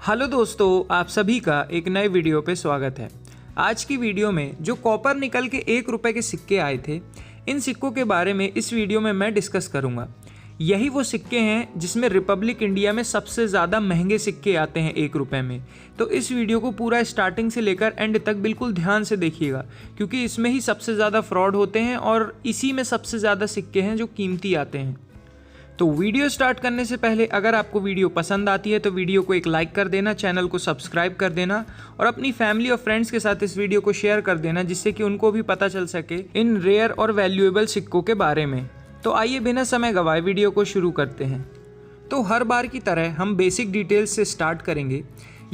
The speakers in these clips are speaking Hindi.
हेलो दोस्तों, आप सभी का एक नए वीडियो पे स्वागत है। आज की वीडियो में जो कॉपर निकल के 1 रुपए के सिक्के आए थे, इन सिक्कों के बारे में इस वीडियो में मैं डिस्कस करूंगा। यही वो सिक्के हैं जिसमें रिपब्लिक इंडिया में सबसे ज़्यादा महंगे सिक्के आते हैं 1 रुपए में। तो इस वीडियो को पूरा स्टार्टिंग से लेकर एंड तक बिल्कुल ध्यान से देखिएगा, क्योंकि इसमें ही सबसे ज़्यादा फ्रॉड होते हैं और इसी में सबसे ज़्यादा सिक्के हैं जो कीमती आते हैं। तो वीडियो स्टार्ट करने से पहले अगर आपको वीडियो पसंद आती है तो वीडियो को एक लाइक कर देना, चैनल को सब्सक्राइब कर देना और अपनी फैमिली और फ्रेंड्स के साथ इस वीडियो को शेयर कर देना, जिससे कि उनको भी पता चल सके इन रेयर और वैल्यूएबल सिक्कों के बारे में। तो आइए बिना समय गवाए वीडियो को शुरू करते हैं। तो हर बार की तरह हम बेसिक डिटेल्स से स्टार्ट करेंगे।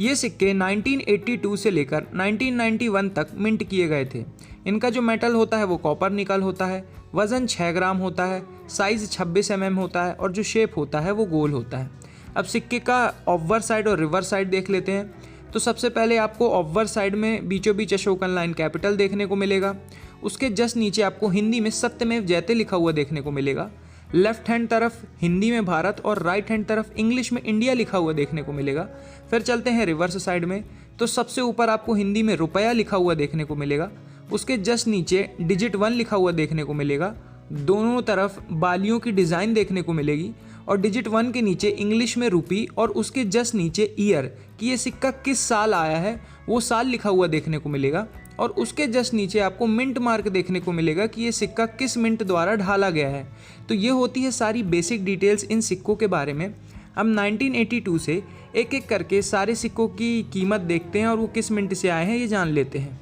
ये सिक्के 1982 से लेकर 1991 तक मिंट किए गए थे। इनका जो मेटल होता है वो कॉपर निकल होता है, वज़न 6 ग्राम होता है, साइज़ 26 mm होता है और जो शेप होता है वो गोल होता है। अब सिक्के का ऑब्वर साइड और रिवर्स साइड देख लेते हैं। तो सबसे पहले आपको ऑब्वर साइड में बीचों बीच अशोकन लाइन कैपिटल देखने को मिलेगा। उसके जस्ट नीचे आपको हिंदी में सत्यमेव जयते लिखा हुआ देखने को मिलेगा। लेफ्ट हैंड तरफ हिंदी में भारत और राइट हैंड तरफ इंग्लिश में इंडिया लिखा हुआ देखने को मिलेगा। फिर चलते हैं रिवर्स साइड में। तो सबसे ऊपर आपको हिंदी में रुपया लिखा हुआ देखने को मिलेगा। उसके जस्ट नीचे डिजिट 1 लिखा हुआ देखने को मिलेगा। दोनों तरफ बालियों की डिज़ाइन देखने को मिलेगी और डिजिट 1 के नीचे इंग्लिश में रुपी और उसके जस्ट नीचे ईयर कि ये सिक्का किस साल आया है वो साल लिखा हुआ देखने को मिलेगा। और उसके जस्ट नीचे आपको मिंट मार्क देखने को मिलेगा कि ये सिक्का किस मिंट द्वारा ढाला गया है। तो ये होती है सारी बेसिक डिटेल्स इन सिक्कों के बारे में। हम 1982 से एक एक करके सारे सिक्कों की कीमत देखते हैं और वो किस मिंट से आए हैं ये जान लेते हैं।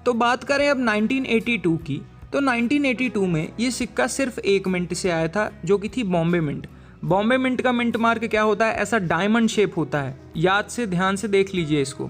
तो बात करें अब 1982 की, तो 1982 में ये सिक्का सिर्फ 1 मिंट से आया था, जो कि थी बॉम्बे मिंट। बॉम्बे मिंट का मिंट मार्क क्या होता है? ऐसा डायमंड शेप होता है। याद से ध्यान से देख लीजिए इसको।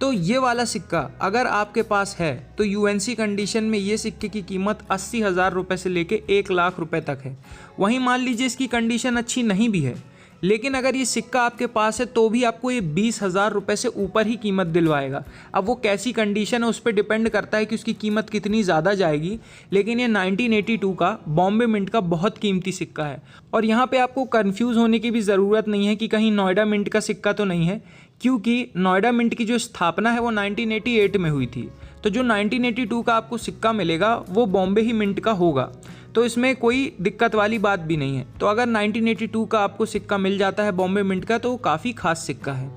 तो ये वाला सिक्का अगर आपके पास है तो यूएनसी कंडीशन में ये सिक्के की कीमत 80,000 रुपये से लेके 1 लाख रुपए तक है। वहीं मान लीजिए इसकी कंडीशन अच्छी नहीं भी है, लेकिन अगर ये सिक्का आपके पास है तो भी आपको ये 20,000 रुपये से ऊपर ही कीमत दिलवाएगा। अब वो कैसी कंडीशन है उस पर डिपेंड करता है कि उसकी कीमत कितनी ज़्यादा जाएगी। लेकिन ये 1982 का बॉम्बे मिंट का बहुत कीमती सिक्का है। और यहाँ पे आपको कंफ्यूज होने की भी ज़रूरत नहीं है कि कहीं नोएडा मिंट का सिक्का तो नहीं है, क्योंकि नोएडा मिंट की जो स्थापना है वो 1988 में हुई थी। तो जो 1982 का आपको सिक्का मिलेगा वो बॉम्बे ही मिंट का होगा। तो इसमें कोई दिक्कत वाली बात भी नहीं है। तो अगर 1982 का आपको सिक्का मिल जाता है बॉम्बे मिंट का तो वो काफ़ी खास सिक्का है।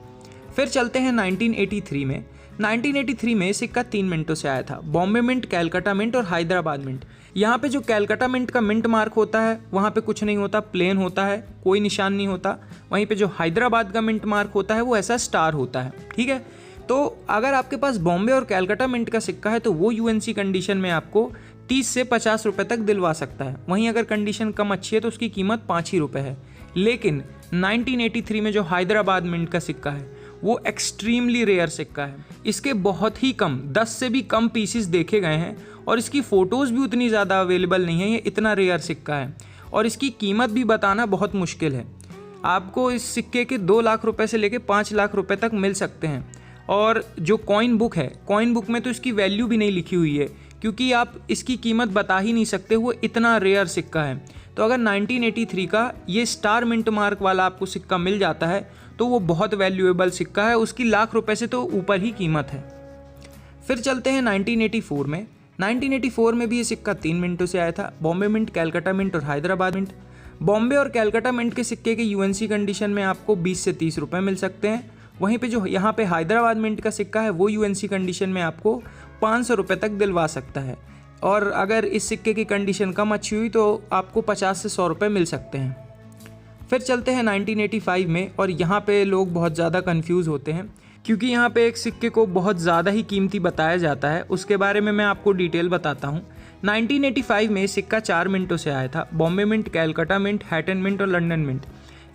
फिर चलते हैं 1983 में। 1983 में सिक्का 3 मिंटों से आया था। बॉम्बे मिंट, कैलकाटा मिंट और हैदराबाद मिंट। यहाँ पे जो कैलकाटा मिंट का मिंट मार्क होता है वहाँ पे कुछ नहीं होता, प्लेन होता है, कोई निशान नहीं होता। वहीं पे जो हैदराबाद का मिंट मार्क होता है वो ऐसा स्टार होता है। ठीक है, तो अगर आपके पास बॉम्बे और कैलकाटा मिंट का सिक्का है तो वो यूएनसी कंडीशन में आपको 30 से 50 रुपये तक दिलवा सकता है। वहीं अगर कंडीशन कम अच्छी है तो उसकी कीमत 5 ही रुपये है। लेकिन 1983 में जो हैदराबाद मिंट का सिक्का है वो एक्सट्रीमली रेयर सिक्का है। इसके बहुत ही कम 10 से भी कम पीसेस देखे गए हैं और इसकी फ़ोटोज़ भी उतनी ज़्यादा अवेलेबल नहीं है। ये इतना रेयर सिक्का है और इसकी कीमत भी बताना बहुत मुश्किल है। आपको इस सिक्के के 2 लाख रुपये से लेकर 5 लाख रुपये तक मिल सकते हैं। और जो कॉइन बुक है, कॉइन बुक में तो इसकी वैल्यू भी नहीं लिखी हुई है, क्योंकि आप इसकी कीमत बता ही नहीं सकते, वो इतना रेयर सिक्का है। तो अगर 1983 का ये स्टार मिंट मार्क वाला आपको सिक्का मिल जाता है तो वो बहुत वैल्यूएबल सिक्का है। उसकी लाख रुपए से तो ऊपर ही कीमत है। फिर चलते हैं 1984 में। 1984 में भी ये सिक्का 3 मिनटों से आया था। बॉम्बे मिंट, कैलकाटा मिंट और हैदराबाद मिंट। बॉम्बे और कैलकाटा मिंट के सिक्के के यूएनसी कंडीशन में आपको 20 से 30 रुपये मिल सकते हैं। वहीं पे जो यहाँ पे हैदराबाद मिंट का सिक्का है वो यूएनसी कंडीशन में आपको 500 रुपये तक दिलवा सकता है। और अगर इस सिक्के की कंडीशन कम अच्छी हुई तो आपको 50 से 100 रुपये मिल सकते हैं। फिर चलते हैं 1985 में, और यहाँ पे लोग बहुत ज़्यादा कंफ्यूज होते हैं क्योंकि यहाँ पे एक सिक्के को बहुत ज़्यादा ही कीमती बताया जाता है। उसके बारे में मैं आपको डिटेल बताता हूँ। 1985 में सिक्का 4 मिनटों से आया था। Bombay mint, Calcutta mint, हैटन mint और लंदन मिंट।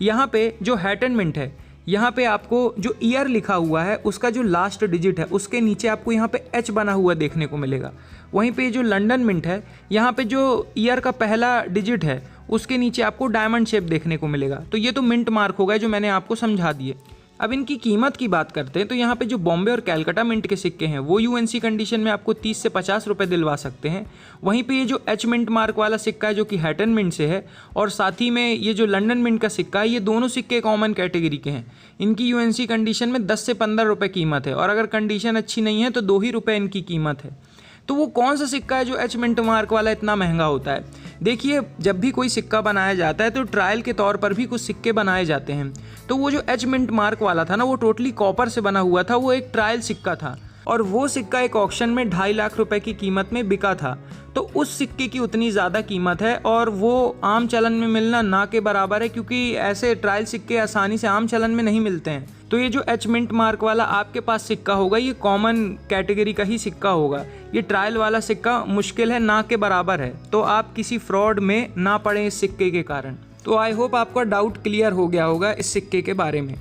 यहाँ पे जो हैटन मिंट है यहाँ पे आपको जो ईयर लिखा हुआ है उसका जो लास्ट डिजिट है उसके नीचे आपको यहाँ पे एच बना हुआ देखने को मिलेगा। वहीं पे जो लंदन मिंट है यहाँ पे जो ईयर का पहला डिजिट है उसके नीचे आपको डायमंड शेप देखने को मिलेगा। तो ये तो मिंट मार्क हो गए जो मैंने आपको समझा दिए। अब इनकी कीमत की बात करते हैं तो यहाँ पे जो बॉम्बे और कैलकाटा मिंट के सिक्के हैं वो यूएनसी कंडीशन में आपको 30 से 50 रुपये दिलवा सकते हैं। वहीं पे ये जो एच मिंट मार्क वाला सिक्का है जो कि हैटन मिंट से है, और साथ ही में ये जो लंदन मिंट का सिक्का है, ये दोनों सिक्के कॉमन कैटेगरी के हैं। इनकी यूएनसी कंडीशन में 10 से 15 रुपये कीमत है, और अगर कंडीशन अच्छी नहीं है तो 2 ही रुपये इनकी कीमत है। तो वो कौन सा सिक्का है जो एच मिंट मार्क वाला इतना महंगा होता है? देखिए, जब भी कोई सिक्का बनाया जाता है तो ट्रायल के तौर पर भी कुछ सिक्के बनाए जाते हैं। तो वो जो एच मिंट मार्क वाला था ना, वो टोटली कॉपर से बना हुआ था, वो एक ट्रायल सिक्का था, और वो सिक्का एक ऑक्शन में 2.5 लाख रुपए की कीमत में बिका था। तो उस सिक्के की उतनी ज़्यादा कीमत है, और वो आम चलन में मिलना ना के बराबर है, क्योंकि ऐसे ट्रायल सिक्के आसानी से आम चलन में नहीं मिलते हैं। तो ये जो एच मिंट मार्क वाला आपके पास सिक्का होगा, ये कॉमन कैटेगरी का ही सिक्का होगा। ये ट्रायल वाला सिक्का मुश्किल है ना के बराबर है, तो आप किसी फ्रॉड में ना पड़े इस सिक्के के कारण। तो आई होप आपका डाउट क्लियर हो गया होगा इस सिक्के के बारे में।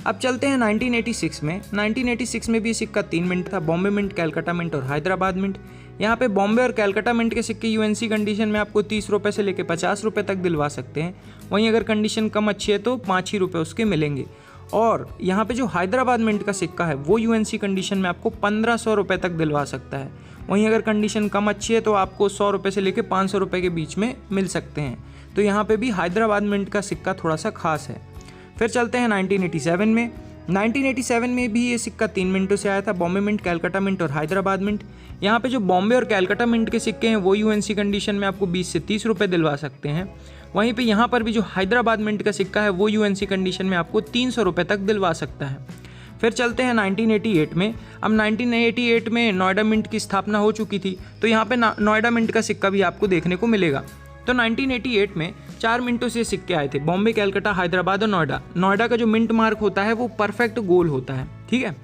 अब चलते हैं 1986 में। 1986 में भी सिक्का 3 मिंट था, बॉम्बे मिंट, कैलकाटा मिंट और हैदराबाद मिंट। यहाँ पे बॉम्बे और कैलकाटा मिंट के सिक्के यूएनसी कंडीशन में आपको 30 रुपये से लेकर 50 रुपये तक दिलवा सकते हैं। वहीं अगर कंडीशन कम अच्छी है तो 5 ही रुपये उसके मिलेंगे। और यहाँ पे जो हैदराबाद मिंट का सिक्का है वो यूएनसी कंडीशन में आपको 1500 रुपये तक दिलवा सकता है। वहीं अगर कंडीशन कम अच्छी है तो आपको 100 रुपये से लेकर 500 रुपये के बीच में मिल सकते हैं। तो यहाँ पे भी हैदराबाद मिंट का सिक्का थोड़ा सा खास है। फिर चलते हैं 1987 में। 1987 में भी ये सिक्का 3 मिंटों से आया था, बॉम्बे मिंट, कैलकाटा मिंट और हैदराबाद मिंट। यहाँ पे जो बॉम्बे और कैलकाटा मिंट के सिक्के हैं वो यूएनसी कंडीशन में आपको 20 से 30 रुपये दिलवा सकते हैं। वहीं पे यहाँ पर भी जो हैदराबाद मिंट का सिक्का है वो यूएनसी कंडीशन में आपको 300 रुपये तक दिलवा सकता है। फिर चलते हैं 1988 में। अब 1988 में नोएडा मिंट की स्थापना हो चुकी थी, तो यहाँ पे नोएडा मिंट का सिक्का भी आपको देखने को मिलेगा। तो 1988 में 4 मिंटों से सिक्के आए थे, बॉम्बे, कैलकाटा, हैदराबाद और नोएडा। नोएडा का जो मिंट मार्क होता है वो परफेक्ट गोल होता है, ठीक है।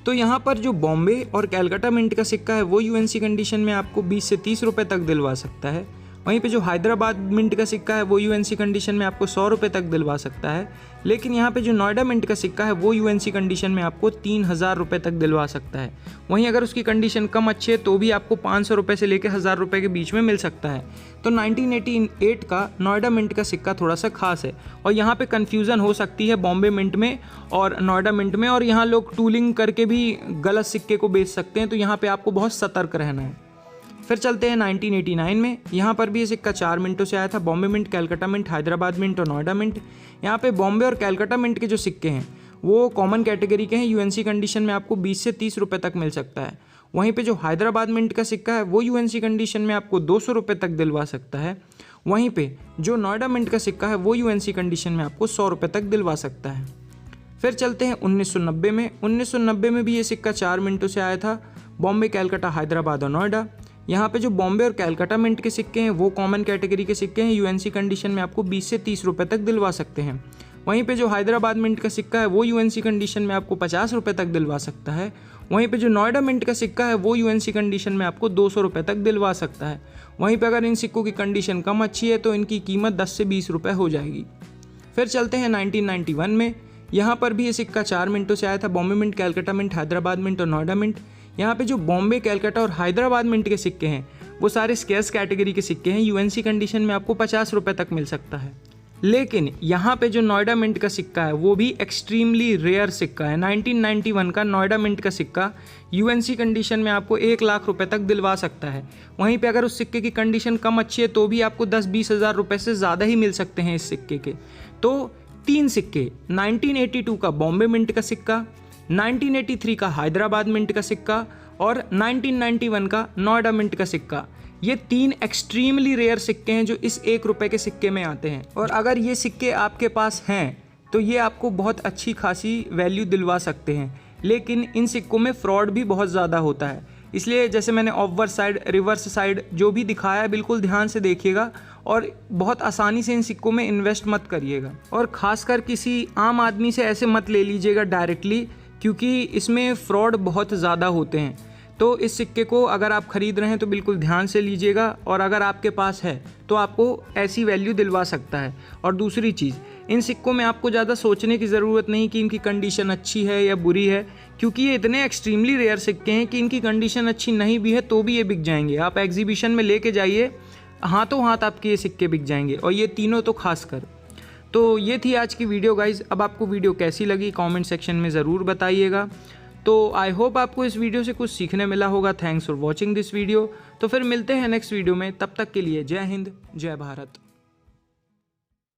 तो यहाँ पर जो बॉम्बे और कैलकाटा मिंट का सिक्का है वो यूएनसी कंडीशन में आपको 20 से 30 रुपये तक दिलवा सकता है। वहीं पे जो हैदराबाद मिंट का सिक्का है वो यूएनसी कंडीशन में आपको 100 रुपये तक दिलवा सकता है। लेकिन यहाँ पे जो नोएडा मिंट का सिक्का है वो यूएनसी कंडीशन में आपको 3000 रुपये तक दिलवा सकता है। वहीं अगर उसकी कंडीशन कम अच्छी है तो भी आपको 500 रुपये से लेकर 1000 रुपये के बीच में मिल सकता है। तो 1988 का नोएडा मिंट का सिक्का थोड़ा सा खास है, और यहाँ पे कन्फ्यूज़न हो सकती है बॉम्बे मिंट में और नोएडा मिंट में, और यहाँ लोग टूलिंग करके भी गलत सिक्के को बेच सकते हैं, तो यहाँ पे आपको बहुत सतर्क रहना है। फिर चलते हैं 1989 में। यहाँ पर भी ये सिक्का 4 मिंटों से आया था, Bombay mint, Calcutta mint, Hyderabad mint और नोएडा मिंट। यहाँ पे बॉम्बे और कैलकाटा मिंट के जो सिक्के हैं वो कॉमन कैटेगरी के हैं, यूएनसी कंडीशन में आपको 20 से 30 रुपये तक मिल सकता है। वहीं पे जो हैदराबाद मिंट का सिक्का है वो यूएनसी कंडीशन में आपको 200 रुपये तक दिलवा सकता है। वहीं पे जो नोएडा मिंट का सिक्का है वो यूएनसी कंडीशन में आपको 100 रुपये तक दिलवा सकता है। फिर चलते हैं 1990 में। 1990 में भी ये सिक्का 4 मिंटों से आया था, बॉम्बे, कैलकाटा, हैदराबाद और नोएडा। यहाँ पे जो बॉम्बे और कैलकाटा मिंट के सिक्के हैं वो कॉमन कैटेगरी के सिक्के हैं, यूएनसी कंडीशन में आपको 20 से 30 रुपये तक दिलवा सकते हैं। वहीं पे जो हैदराबाद मिंट का सिक्का है वो यूएनसी कंडीशन में आपको 50 रुपये तक दिलवा सकता है। वहीं पे जो नोएडा मिंट का सिक्का है वो यूएनसी कंडीशन में आपको 200 रुपये तक दिलवा सकता है। वहीं पे अगर इन सिक्कों की कंडीशन कम अच्छी है तो इनकी कीमत 10 से 20 रुपये हो जाएगी। फिर चलते हैं 1991 में। यहाँ पर भी ये सिक्का 4 मिंटों से आया था, Bombay mint, Calcutta mint, Hyderabad mint और नोएडा मिंट। यहाँ पे जो बॉम्बे, कैलकाटा और हैदराबाद मिंट के सिक्के हैं वो सारे स्केर्स कैटेगरी के सिक्के हैं, यूएनसी कंडीशन में आपको 50 रुपये तक मिल सकता है। लेकिन यहाँ पे जो नोएडा मिंट का सिक्का है वो भी एक्सट्रीमली रेयर सिक्का है। 1991 का नोएडा मिंट का सिक्का यूएनसी कंडीशन में आपको 1 लाख रुपए तक दिलवा सकता है। वहीं पे अगर उस सिक्के की कंडीशन कम अच्छी है तो भी आपको 10-20 हज़ार रुपये से ज़्यादा ही मिल सकते हैं इस सिक्के के। तो 3 सिक्के, 1982 का बॉम्बे मिंट का सिक्का, 1983 का हैदराबाद मिंट का सिक्का और 1991 का नोएडा मिंट का सिक्का, ये 3 एक्सट्रीमली रेयर सिक्के हैं जो इस 1 रुपये के सिक्के में आते हैं। और अगर ये सिक्के आपके पास हैं तो ये आपको बहुत अच्छी खासी वैल्यू दिलवा सकते हैं। लेकिन इन सिक्कों में फ्रॉड भी बहुत ज़्यादा होता है, इसलिए जैसे मैंने ऑफवर्ड साइड, रिवर्स साइड जो भी दिखाया है बिल्कुल ध्यान से देखिएगा और बहुत आसानी से इन सिक्कों में इन्वेस्ट मत करिएगा। और ख़ासकर किसी आम आदमी से ऐसे मत ले लीजिएगा डायरेक्टली, क्योंकि इसमें फ़्रॉड बहुत ज़्यादा होते हैं। तो इस सिक्के को अगर आप ख़रीद रहे हैं तो बिल्कुल ध्यान से लीजिएगा, और अगर आपके पास है तो आपको ऐसी वैल्यू दिलवा सकता है। और दूसरी चीज़, इन सिक्कों में आपको ज़्यादा सोचने की ज़रूरत नहीं कि इनकी कंडीशन अच्छी है या बुरी है, क्योंकि ये इतने एक्सट्रीमली रेयर सिक्के हैं कि इनकी कंडीशन अच्छी नहीं भी है तो भी ये बिक जाएंगे। आप एग्जीबिशन में लेके जाइए, हाथों हाथ आपके ये सिक्के बिक जाएंगे, और ये तीनों तो खास कर। तो ये थी आज की वीडियो गाइज। अब आपको वीडियो कैसी लगी कमेंट सेक्शन में ज़रूर बताइएगा। तो आई होप आपको इस वीडियो से कुछ सीखने मिला होगा। Thanks for watching this video. तो फिर मिलते हैं नेक्स्ट वीडियो में, तब तक के लिए जय हिंद, जय भारत।